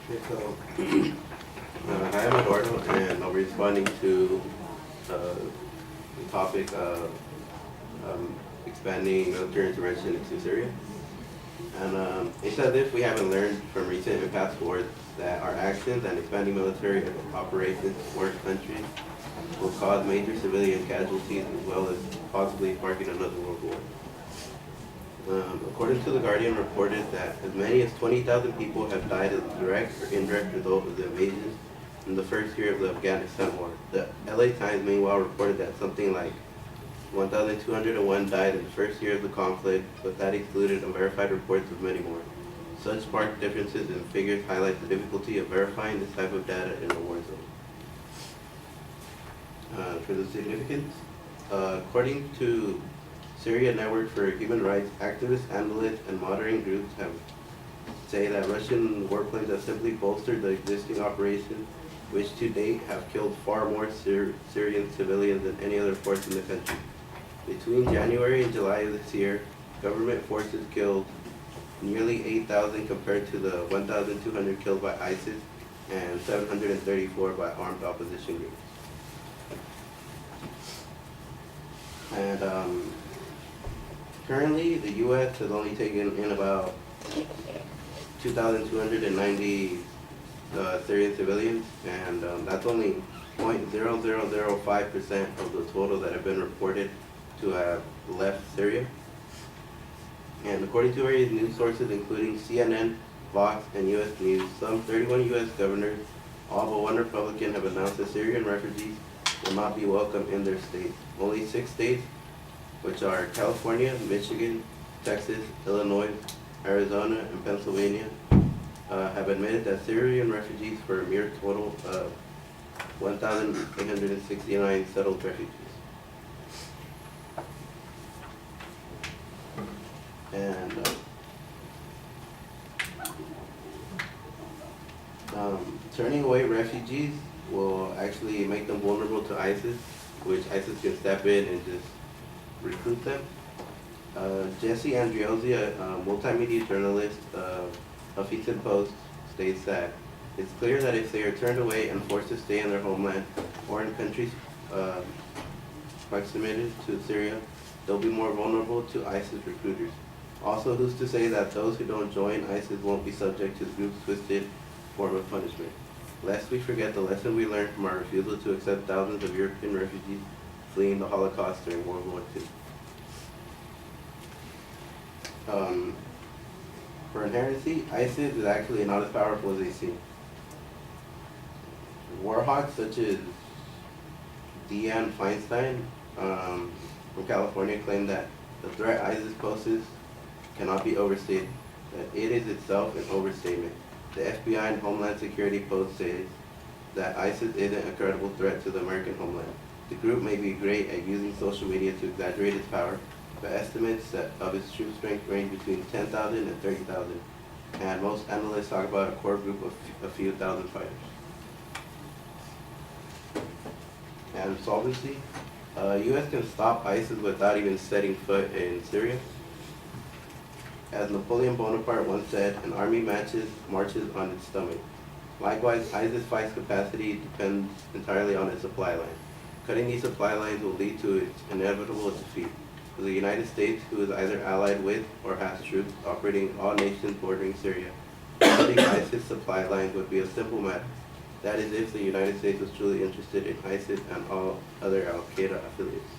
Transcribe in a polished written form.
Okay, so I am Eduardo, and I'll be responding to the topic of expanding military intervention into Syria. And it's as if we haven't learned from recent and past wars that our actions and expanding military operations towards countries will cause major civilian casualties as well as possibly sparking another world war. According to The Guardian, reported that as many as 20,000 people have died as a direct or indirect result of the invasion in the first year of the Afghanistan war. The LA Times, meanwhile, reported that something like 1,201 died in the first year of the conflict, but that excluded unverified reports of many more. Such stark differences in figures highlight the difficulty of verifying this type of data in a war zone. For the significance, according to Syria Network for Human Rights, activists, analysts, and monitoring groups have say that Russian warplanes have simply bolstered the existing operation, which to date have killed far more Syrian civilians than any other force in the country. Between January and July of this year, government forces killed nearly 8,000 compared to the 1,200 killed by ISIS and 734 by armed opposition groups. And currently, the U.S. has only taken in about 2,290 Syrian civilians, and that's only 0.0005% of the total that have been reported to have left Syria. And according to various news sources, including CNN, Fox, and U.S. News, some 31 U.S. governors, all but one Republican, have announced that Syrian refugees will not be welcome in their states. Only 6 states, which are California, Michigan, Texas, Illinois, Arizona, and Pennsylvania, have admitted that Syrian refugees, for a mere total of 1,869 settled refugees. And turning away refugees will actually make them vulnerable to ISIS, which ISIS can step in and just recruit them. Jesse Andriozzi, a multimedia journalist of Huffington Post, states that it's clear that if they are turned away and forced to stay in their homeland or in countries proximate to Syria, they'll be more vulnerable to ISIS recruiters. Also, who's to say that those who don't join ISIS won't be subject to the group's twisted form of punishment? Lest we forget the lesson we learned from our refusal to accept thousands of European refugees fleeing the Holocaust during World War II. For inherency, ISIS is actually not as powerful as they seem. War hawks such as Deanne Feinstein from California claim that the threat ISIS poses cannot be overstated, that it is itself an overstatement. The FBI and Homeland Security Post says that ISIS isn't a credible threat to the American homeland. The group may be great at using social media to exaggerate its power, but estimates of its troop strength range between 10,000 and 30,000, and most analysts talk about a core group of a few thousand fighters. And solvency, U.S. can stop ISIS without even setting foot in Syria. As Napoleon Bonaparte once said, an army marches on its stomach. Likewise, ISIS fight's capacity depends entirely on its supply line. Cutting these supply lines will lead to its inevitable defeat. For the United States, who is either allied with or has troops operating in all nations bordering Syria, cutting ISIS supply lines would be a simple matter. That is if the United States was truly interested in ISIS and all other Al-Qaeda affiliates.